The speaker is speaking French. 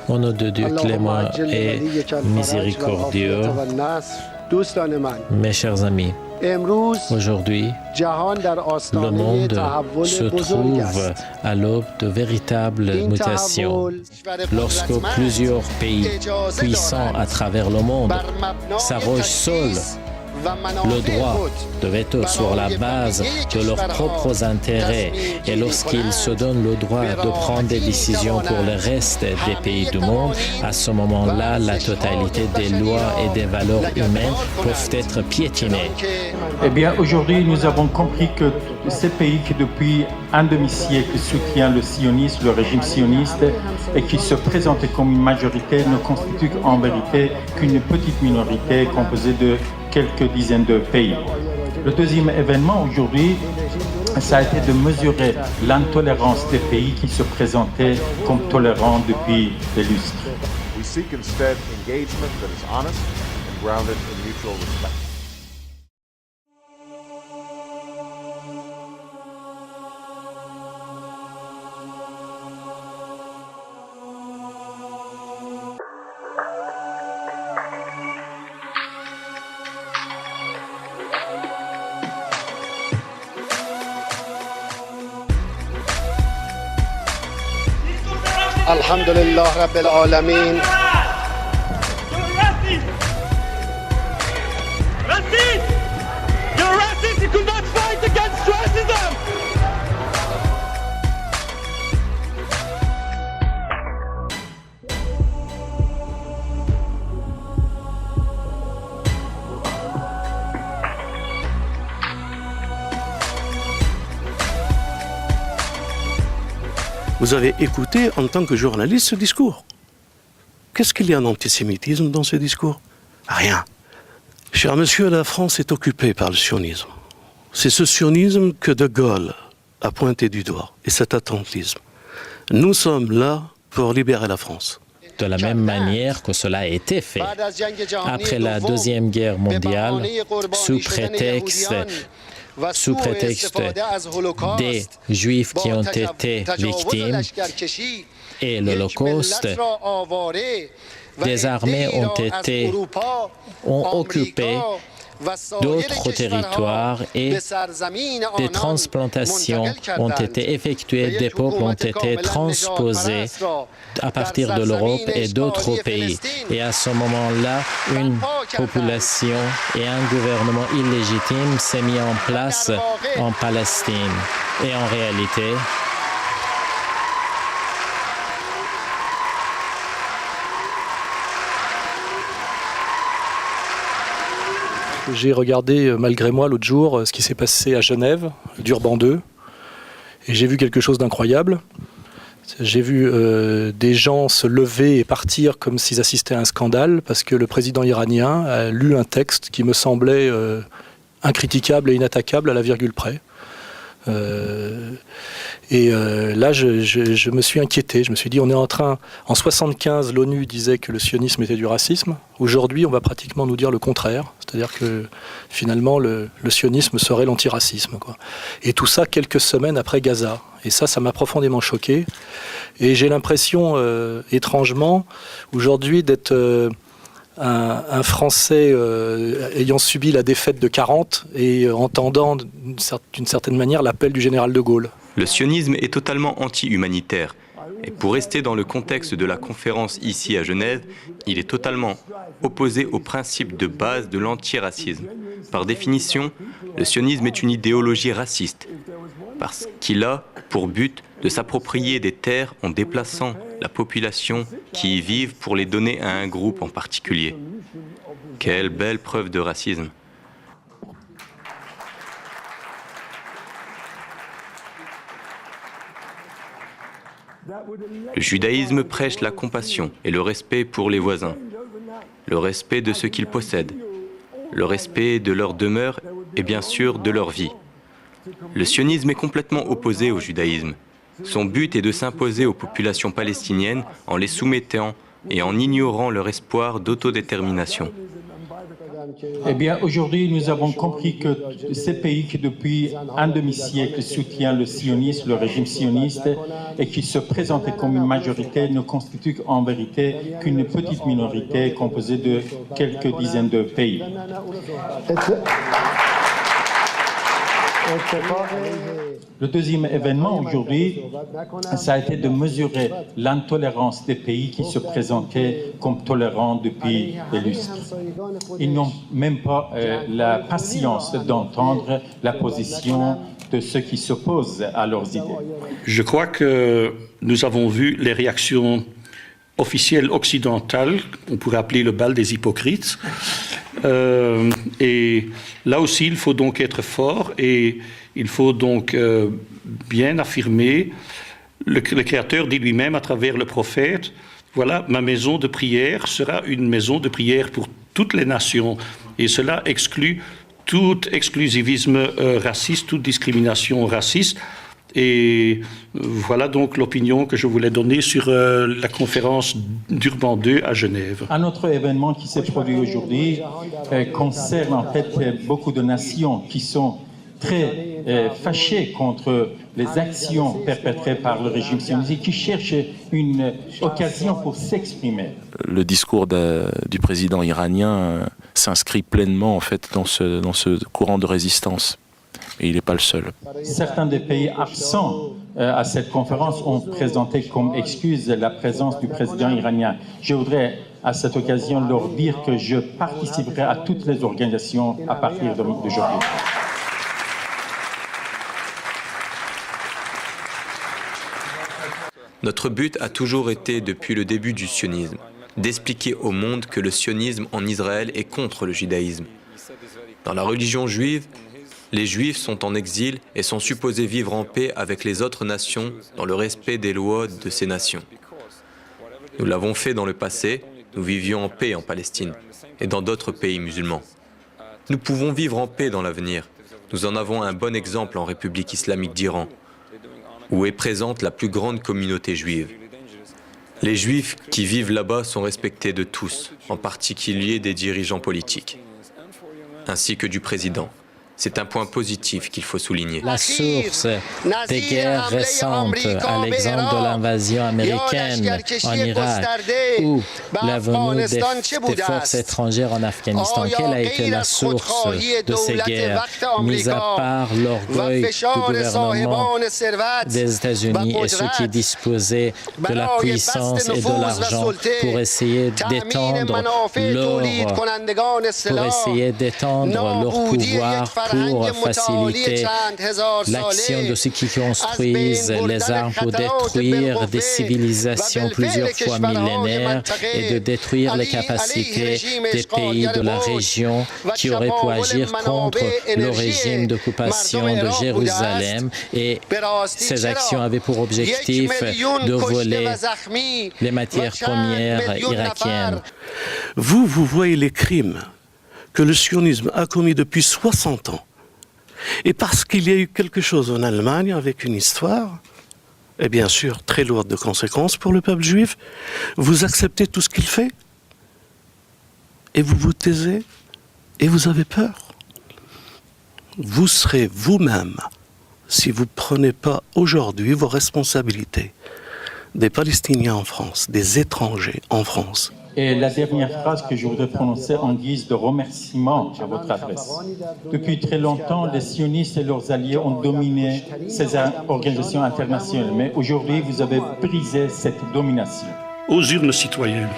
Au nom de Dieu clément et miséricordieux, mes chers amis, aujourd'hui, le monde se trouve à l'aube de véritables mutations. Lorsque plusieurs pays puissants à travers le monde s'arrogent seuls le droit de veto sur la base de leurs propres intérêts et lorsqu'ils se donnent le droit de prendre des décisions pour le reste des pays du monde, à ce moment-là, la totalité des lois et des valeurs humaines peuvent être piétinées. Eh bien, aujourd'hui, nous avons compris que ces pays qui, depuis un demi-siècle, soutiennent le sionisme, le régime sioniste, et qui se présentaient comme une majorité, ne constituent en vérité qu'une petite minorité composée de quelques dizaines de pays. Le deuxième événement aujourd'hui, ça a été de mesurer l'intolérance des pays qui se présentaient comme tolérants depuis des lustres. We seek instead engagement that is honest and grounded in mutual respect. Alhamdulillah Rabbil Alamin. Racist! You're racist! You could not fight against racism! Vous avez écouté en tant que journaliste ce discours. Qu'est-ce qu'il y a d'antisémitisme dans ce discours? Rien. Cher monsieur, la France est occupée par le sionisme. C'est ce sionisme que De Gaulle a pointé du doigt, et cet attentisme. Nous sommes là pour libérer la France. De la même manière que cela a été fait. Après la Deuxième Guerre mondiale, sous prétexte des Juifs qui ont été victimes et l'Holocauste, des armées ont occupé d'autres territoires et des transplantations ont été effectuées, des peuples ont été transposés à partir de l'Europe et d'autres pays. Et à ce moment-là, une population et un gouvernement illégitime s'est mis en place en Palestine. Et en réalité, j'ai regardé malgré moi l'autre jour ce qui s'est passé à Genève, d'Urban II, et j'ai vu quelque chose d'incroyable. J'ai vu des gens se lever et partir comme s'ils assistaient à un scandale parce que le président iranien a lu un texte qui me semblait incritiquable et inattaquable à la virgule près. Là, je me suis inquiété. Je me suis dit, on est en train... En 1975, l'ONU disait que le sionisme était du racisme. Aujourd'hui, on va pratiquement nous dire le contraire. C'est-à-dire que, finalement, le sionisme serait l'antiracisme, quoi. Et tout ça, quelques semaines après Gaza. Et ça m'a profondément choqué. Et j'ai l'impression, étrangement, aujourd'hui, d'être... un Français ayant subi la défaite de 40 et entendant d'une certaine manière l'appel du général de Gaulle. Le sionisme est totalement anti-humanitaire. Et pour rester dans le contexte de la conférence ici à Genève, il est totalement opposé au principe de base de l'antiracisme. Par définition, le sionisme est une idéologie raciste, parce qu'il a pour but de s'approprier des terres en déplaçant la population qui y vivent pour les donner à un groupe en particulier. Quelle belle preuve de racisme. Le judaïsme prêche la compassion et le respect pour les voisins, le respect de ce qu'ils possèdent, le respect de leur demeure et bien sûr de leur vie. Le sionisme est complètement opposé au judaïsme. Son but est de s'imposer aux populations palestiniennes en les soumettant et en ignorant leur espoir d'autodétermination. Eh bien, aujourd'hui, nous avons compris que ces pays qui, depuis un demi-siècle, soutiennent le sionisme, le régime sioniste, et qui se présentaient comme une majorité, ne constituent en vérité qu'une petite minorité composée de quelques dizaines de pays. Le deuxième événement aujourd'hui, ça a été de mesurer l'intolérance des pays qui se présentaient comme tolérants depuis des lustres. Ils n'ont même pas la patience d'entendre la position de ceux qui s'opposent à leurs idées. Je crois que nous avons vu les réactions officielles occidentales, on pourrait appeler le bal des hypocrites. Et là aussi, il faut donc être fort et il faut donc bien affirmer. Le Créateur dit lui-même à travers le prophète, voilà, ma maison de prière sera une maison de prière pour toutes les nations. Et cela exclut tout exclusivisme raciste, toute discrimination raciste. Et voilà donc l'opinion que je voulais donner sur la conférence d'Urban II à Genève. Un autre événement qui s'est produit aujourd'hui concerne en fait beaucoup de nations qui sont très fâchées contre les actions perpétrées par le régime sioniste et qui cherchent une occasion pour s'exprimer. Le discours du président iranien s'inscrit pleinement en fait dans ce courant de résistance. Et il n'est pas le seul. Certains des pays absents à cette conférence ont présenté comme excuse la présence du président iranien. Je voudrais à cette occasion leur dire que je participerai à toutes les organisations à partir d'aujourd'hui. Notre but a toujours été, depuis le début du sionisme, d'expliquer au monde que le sionisme en Israël est contre le judaïsme. Dans la religion juive, les Juifs sont en exil et sont supposés vivre en paix avec les autres nations dans le respect des lois de ces nations. Nous l'avons fait dans le passé, nous vivions en paix en Palestine et dans d'autres pays musulmans. Nous pouvons vivre en paix dans l'avenir. Nous en avons un bon exemple en République islamique d'Iran, où est présente la plus grande communauté juive. Les Juifs qui vivent là-bas sont respectés de tous, en particulier des dirigeants politiques, ainsi que du président. C'est un point positif qu'il faut souligner. La source des guerres récentes, à l'exemple de l'invasion américaine en Irak ou la venue des forces étrangères en Afghanistan, quelle a été la source de ces guerres, mis à part l'orgueil du gouvernement des États-Unis et ceux qui disposaient de la puissance et de l'argent pour essayer d'étendre leur pouvoir, pour faciliter l'action de ceux qui construisent les armes pour détruire des civilisations plusieurs fois millénaires et de détruire les capacités des pays de la région qui auraient pu agir contre le régime d'occupation de Jérusalem. Et ces actions avaient pour objectif de voler les matières premières irakiennes. Vous voyez les crimes que le sionisme a commis depuis 60 ans. Et parce qu'il y a eu quelque chose en Allemagne avec une histoire, et bien sûr très lourde de conséquences pour le peuple juif, vous acceptez tout ce qu'il fait et vous vous taisez et vous avez peur. Vous serez vous-même, si vous ne prenez pas aujourd'hui vos responsabilités, des Palestiniens en France, des étrangers en France. Et la dernière phrase que je voudrais prononcer en guise de remerciement à votre adresse. Depuis très longtemps, les sionistes et leurs alliés ont dominé ces organisations internationales. Mais aujourd'hui, vous avez brisé cette domination. Aux urnes citoyennes.